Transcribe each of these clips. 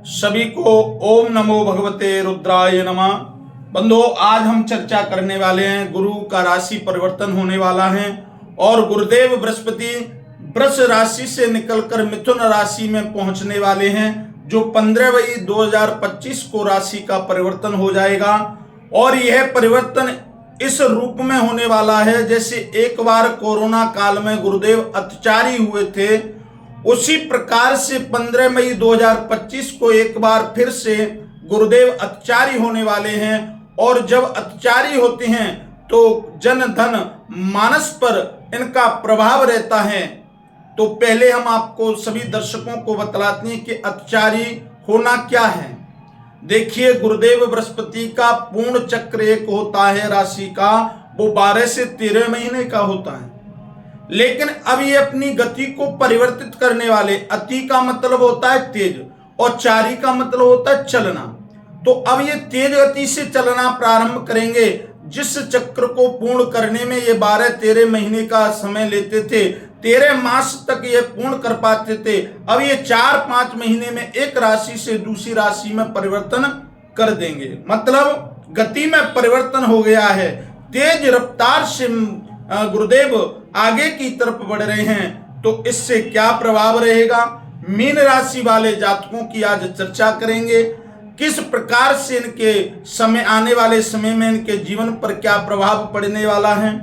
सभी को ओम नमो भगवते रुद्राय नमः। बंधुओं, आज हम चर्चा करने वाले हैं गुरु का राशि परिवर्तन होने वाला है और गुरुदेव बृहस्पति वृष राशि से निकलकर मिथुन राशि में पहुंचने वाले हैं, जो 15 मई 2025 को राशि का परिवर्तन हो जाएगा। और यह परिवर्तन इस रूप में होने वाला है जैसे एक बार कोरोना काल में गुरुदेव अत्याचारी हुए थे, उसी प्रकार से 15 मई 2025 को एक बार फिर से गुरुदेव अत्याचारी होने वाले हैं। और जब अत्याचारी होते हैं तो जन धन मानस पर इनका प्रभाव रहता है। तो पहले हम आपको सभी दर्शकों को बतलाते हैं कि अत्याचारी होना क्या है। देखिए, गुरुदेव बृहस्पति का पूर्ण चक्र एक होता है राशि का, वो 12 से 13 महीने का होता है। लेकिन अब ये अपनी गति को परिवर्तित करने वाले, अति का मतलब होता है तेज और चारी का मतलब होता है चलना। तो अब ये तेज गति से चलना प्रारंभ करेंगे। जिस चक्र को पूर्ण करने में ये 12-13 महीने का समय लेते थे, 13 मास तक ये पूर्ण कर पाते थे, अब ये 4-5 महीने में एक राशि से दूसरी राशि में परिवर्तन कर देंगे। मतलब गति में परिवर्तन हो गया है। तेज रफ्तार से गुरुदेव आगे की तरफ बढ़ रहे हैं। तो इससे क्या प्रभाव रहेगा, मीन राशि वाले जातकों की आज चर्चा करेंगे। किस प्रकार से इनके समय, आने वाले समय में इनके जीवन पर क्या प्रभाव पड़ने वाला है।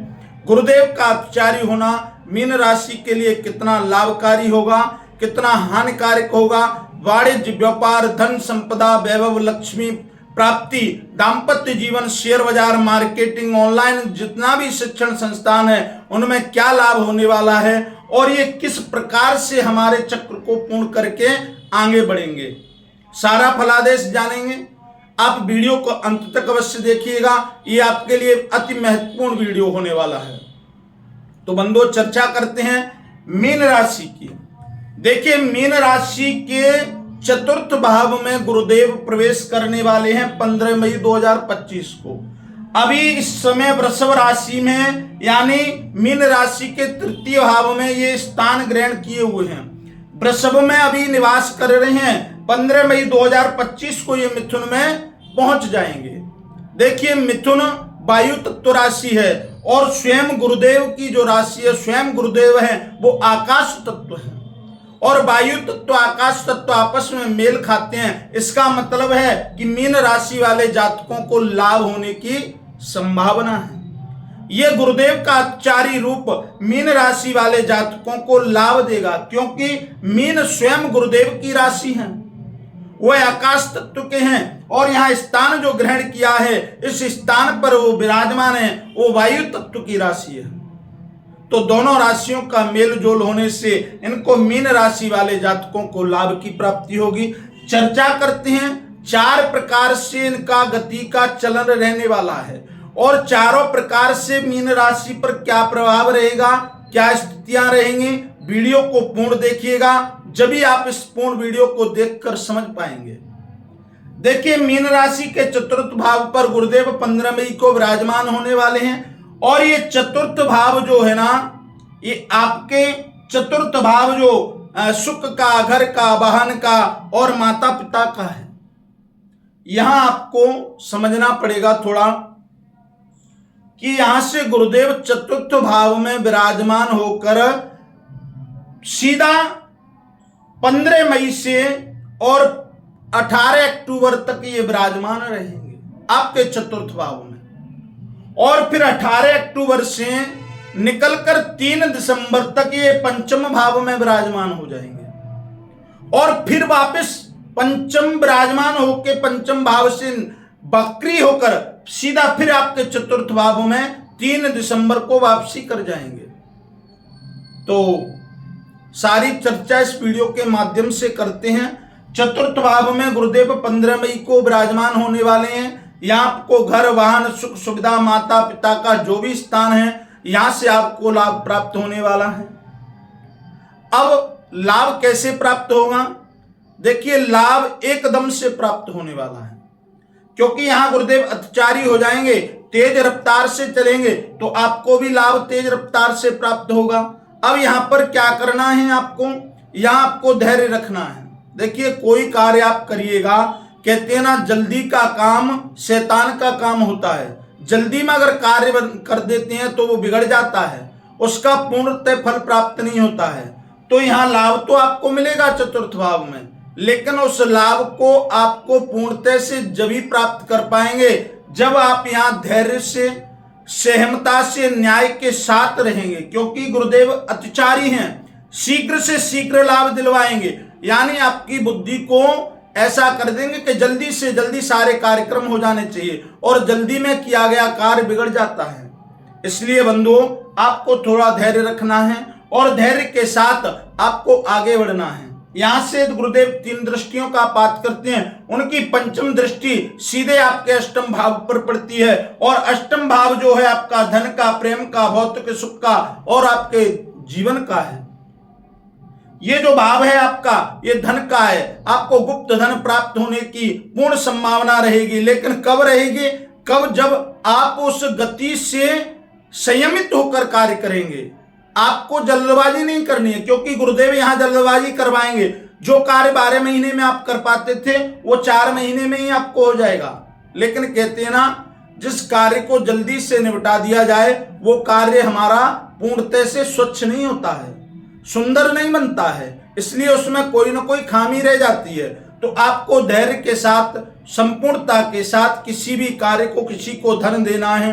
गुरुदेव का अत्याचारी होना मीन राशि के लिए कितना लाभकारी होगा, कितना हानिकारक होगा। वाणिज्य, व्यापार, धन संपदा, वैभव, लक्ष्मी प्राप्ति, दाम्पत्य जीवन, शेयर बाजार, मार्केटिंग, ऑनलाइन जितना भी शिक्षण संस्थान है, उनमें क्या लाभ होने वाला है और ये किस प्रकार से हमारे चक्र को पूर्ण करके आगे बढ़ेंगे, सारा फलादेश जानेंगे। आप वीडियो को अंत तक अवश्य देखिएगा, ये आपके लिए अति महत्वपूर्ण वीडियो होने वाला है। तो बंधुओं, चर्चा करते हैं मीन राशि की। देखिए, मीन राशि के चतुर्थ भाव में गुरुदेव प्रवेश करने वाले हैं 15 मई 2025 को। अभी इस समय वृषभ राशि में यानी मीन राशि के तृतीय भाव में ये स्थान ग्रहण किए हुए हैं। वृषभ में अभी निवास कर रहे हैं। 15 मई 2025 को ये मिथुन में पहुंच जाएंगे। देखिए, मिथुन वायु तत्व राशि है और स्वयं गुरुदेव की जो राशि है, स्वयं गुरुदेव है, वो आकाश तत्व है। और वायु तत्व आकाश तत्व आपस में मेल खाते हैं। इसका मतलब है कि मीन राशि वाले जातकों को लाभ होने की संभावना है। यह गुरुदेव का अत्याचारी रूप मीन राशि वाले जातकों को लाभ देगा, क्योंकि मीन स्वयं गुरुदेव की राशि है, वह आकाश तत्व के हैं। और यहाँ स्थान जो ग्रहण किया है, इस स्थान पर वो विराजमान है, वो वायु तत्व की राशि है। तो दोनों राशियों का मेल जोल होने से इनको मीन राशि वाले जातकों को लाभ की प्राप्ति होगी। चर्चा करते हैं 4 प्रकार से इनका गति का चलन रहने वाला है और चारों प्रकार से मीन राशि पर क्या प्रभाव रहेगा, क्या स्थितियां रहेंगी। वीडियो को पूर्ण देखिएगा, जब भी आप इस पूर्ण वीडियो को देखकर समझ पाएंगे। देखिए, मीन राशि के चतुर्थ भाव पर गुरुदेव 15 मई को विराजमान होने वाले हैं। और ये चतुर्थ भाव जो है ना, ये आपके चतुर्थ भाव जो सुख का, घर का, वाहन का और माता पिता का है। यहां आपको समझना पड़ेगा थोड़ा कि यहां से गुरुदेव चतुर्थ भाव में विराजमान होकर सीधा 15 मई से और 18 अक्टूबर तक ये विराजमान रहेंगे आपके चतुर्थ भाव में। और फिर 18 अक्टूबर से निकलकर 3 दिसंबर तक ये पंचम भाव में विराजमान हो जाएंगे। और फिर वापस पंचम विराजमान होकर पंचम भाव से वक्री होकर सीधा फिर आपके चतुर्थ भाव में 3 दिसंबर को वापसी कर जाएंगे। तो सारी चर्चा इस वीडियो के माध्यम से करते हैं। चतुर्थ भाव में गुरुदेव 15 मई को विराजमान होने वाले हैं। यहाँ आपको घर, वाहन, सुख सुविधा, माता पिता का जो भी स्थान है, यहां से आपको लाभ प्राप्त होने वाला है। अब लाभ कैसे प्राप्त होगा? देखिए, लाभ एकदम से प्राप्त होने वाला है, क्योंकि यहां गुरुदेव अत्याचारी हो जाएंगे, तेज रफ्तार से चलेंगे, तो आपको भी लाभ तेज रफ्तार से प्राप्त होगा। अब यहां पर क्या करना है आपको, यहां आपको धैर्य रखना है। देखिए, कोई कार्य आप करिएगा, कहते हैं ना, जल्दी का काम शैतान का काम होता है। जल्दी में अगर कार्य कर देते हैं तो वो बिगड़ जाता है, उसका पूर्णतः फल प्राप्त नहीं होता है। तो यहाँ लाभ तो आपको मिलेगा चतुर्थ भाव में, लेकिन उस लाभ को आपको पूर्णतः से जब ही प्राप्त कर पाएंगे जब आप यहाँ धैर्य से, सहमता से, न्याय के साथ रहेंगे। क्योंकि गुरुदेव अतिचारी हैं, शीघ्र से शीघ्र लाभ दिलवाएंगे, यानी आपकी बुद्धि को ऐसा कर देंगे कि जल्दी से जल्दी सारे कार्यक्रम हो जाने चाहिए, और जल्दी में किया गया कार्य बिगड़ जाता है। इसलिए बंधुओं, आपको थोड़ा धैर्य रखना है और धैर्य के साथ आपको आगे बढ़ना है। यहां से गुरुदेव 3 दृष्टियों का पाठ करते हैं। उनकी पंचम दृष्टि सीधे आपके अष्टम भाव पर पड़ती है, और अष्टम भाव जो है आपका धन का, प्रेम का, भौतिक सुख का और आपके जीवन का है। ये जो भाव है आपका, ये धन का है। आपको गुप्त धन प्राप्त होने की पूर्ण संभावना रहेगी, लेकिन कब रहेगी? कब? जब आप उस गति से संयमित होकर कार्य करेंगे। आपको जल्दबाजी नहीं करनी है, क्योंकि गुरुदेव यहां जल्दबाजी करवाएंगे। जो कार्य 12 महीने में आप कर पाते थे वो 4 महीने में ही आपको हो जाएगा। लेकिन कहते हैं ना, जिस कार्य को जल्दी से निपटा दिया जाए वो कार्य हमारा पूर्णतः से स्वच्छ नहीं होता है, सुंदर नहीं बनता है, इसलिए उसमें कोई ना कोई खामी रह जाती है। तो आपको धैर्य के साथ, संपूर्णता के साथ किसी भी कार्य को, किसी को धन देना है,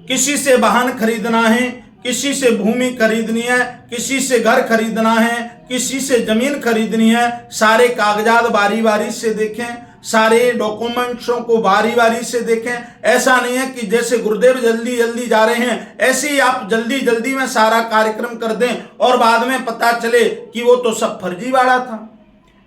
किसी से वाहन खरीदना है, किसी से भूमि खरीदनी है, किसी से घर खरीदना है, किसी से जमीन खरीदनी है, सारे कागजात बारी बारी से देखें, सारे डॉक्यूमेंट्सों को बारी बारी से देखें। ऐसा नहीं है कि जैसे गुरुदेव जल्दी जल्दी जा रहे हैं ऐसे ही आप जल्दी जल्दी में सारा कार्यक्रम कर दें और बाद में पता चले कि वो तो सब फर्जीवाड़ा था।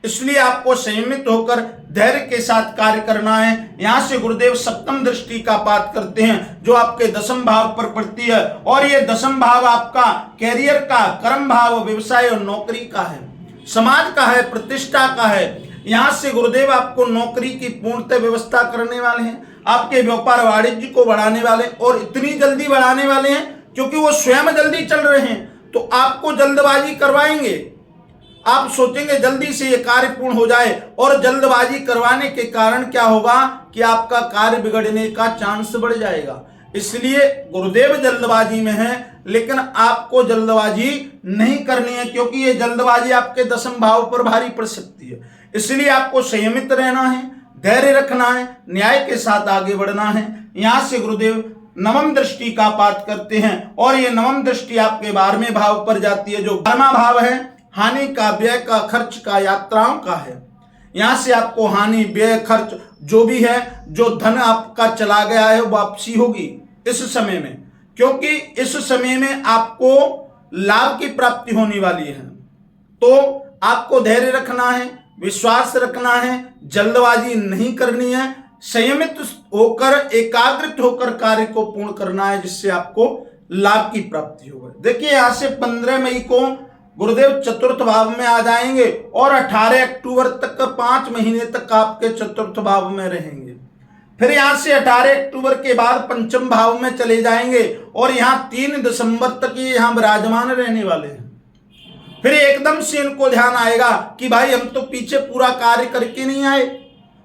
इसलिए आपको संयमित होकर धैर्य के साथ कार्य करना है। यहां से गुरुदेव सप्तम दृष्टि का पाठ करते हैं, जो आपके दशम भाव पर पड़ती है, और ये दशम भाव आपका कैरियर का, कर्म भाव, व्यवसाय और नौकरी का है, समाज का है, प्रतिष्ठा का है। यहां से गुरुदेव आपको नौकरी की पूर्णतः व्यवस्था करने वाले हैं, आपके व्यापार वाणिज्य को बढ़ाने वाले, और इतनी जल्दी बढ़ाने वाले हैं क्योंकि वो स्वयं जल्दी चल रहे हैं, तो आपको जल्दबाजी करवाएंगे। आप सोचेंगे जल्दी से ये कार्य पूर्ण हो जाए, और जल्दबाजी करवाने के कारण क्या होगा कि आपका कार्य बिगड़ने का चांस बढ़ जाएगा। इसलिए गुरुदेव जल्दबाजी में है, लेकिन आपको जल्दबाजी नहीं करनी है, क्योंकि ये जल्दबाजी आपके दशम भाव पर भारी पड़ सकती है। इसलिए आपको संयमित रहना है, धैर्य रखना है, न्याय के साथ आगे बढ़ना है। यहां से गुरुदेव नवम दृष्टि का पाठ करते हैं, और ये नवम दृष्टि आपके 12वें भाव पर जाती है, जो 12वां भाव है हानि का, व्यय का, खर्च का, यात्राओं का है। यहां से आपको हानि, व्यय, खर्च जो भी है, जो धन आपका चला गया है वापसी होगी इस समय में, क्योंकि इस समय में आपको लाभ की प्राप्ति होने वाली है। तो आपको धैर्य रखना है, विश्वास रखना है, जल्दबाजी नहीं करनी है, संयमित होकर, एकाग्रित होकर कार्य को पूर्ण करना है, जिससे आपको लाभ की प्राप्ति होगी। देखिए, यहां से 15 मई को गुरुदेव चतुर्थ भाव में आ जाएंगे, और 18 अक्टूबर तक 5 महीने तक आपके चतुर्थ भाव में रहेंगे। फिर यहां से 18 अक्टूबर के बाद पंचम भाव में चले जाएंगे, और यहाँ 3 दिसंबर तक ये यहाँ विराजमान रहने वाले हैं। फिर एकदम से इनको ध्यान आएगा कि भाई हम तो पीछे पूरा कार्य करके नहीं आए,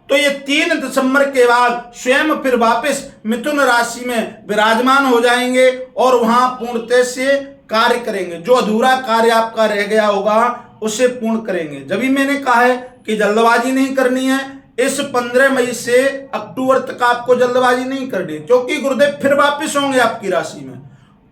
तो ये 3 दिसंबर के बाद स्वयं फिर वापस मिथुन राशि में विराजमान हो जाएंगे, और वहां पूर्णतः से कार्य करेंगे। जो अधूरा कार्य आपका रह गया होगा उसे पूर्ण करेंगे। जब भी मैंने कहा है कि जल्दबाजी नहीं करनी है, इस 15 मई से अक्टूबर तक आपको जल्दबाजी नहीं करनी, क्योंकि गुरुदेव फिर वापस होंगे आपकी राशि में,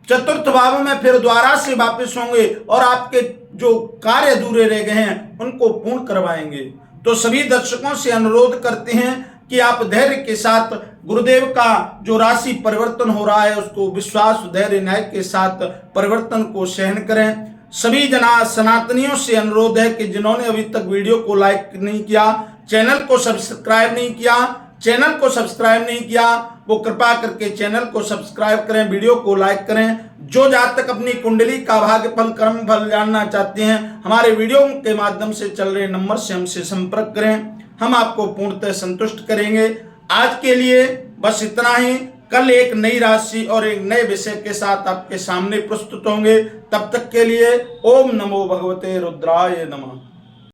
चतुर्थ भाव में फिर दोबारा से वापस होंगे, और आपके जो कार्य अधूरे रह गए हैं उनको पूर्ण करवाएंगे। तो सभी दर्शकों से अनुरोध करते हैं कि आप धैर्य के साथ गुरुदेव का जो राशि परिवर्तन हो रहा है उसको विश्वास, धैर्य, न्याय के साथ परिवर्तन को सहन करें। सभी सनातनियों से अनुरोध है कि जिन्होंने अभी तक वीडियो को लाइक नहीं किया, चैनल को सब्सक्राइब नहीं किया, वो कृपा करके चैनल को सब्सक्राइब करें, वीडियो को लाइक करें। जो जातक अपनी कुंडली का भाग्य फल, कर्म फल जानना चाहते हैं, हमारे वीडियो के माध्यम से चल रहे नंबर से हमसे संपर्क करें, हम आपको पूर्णतः संतुष्ट करेंगे। आज के लिए बस इतना ही। कल एक नई राशि और एक नए विषय के साथ आपके सामने प्रस्तुत होंगे। तब तक के लिए ओम नमो भगवते रुद्राय नमः।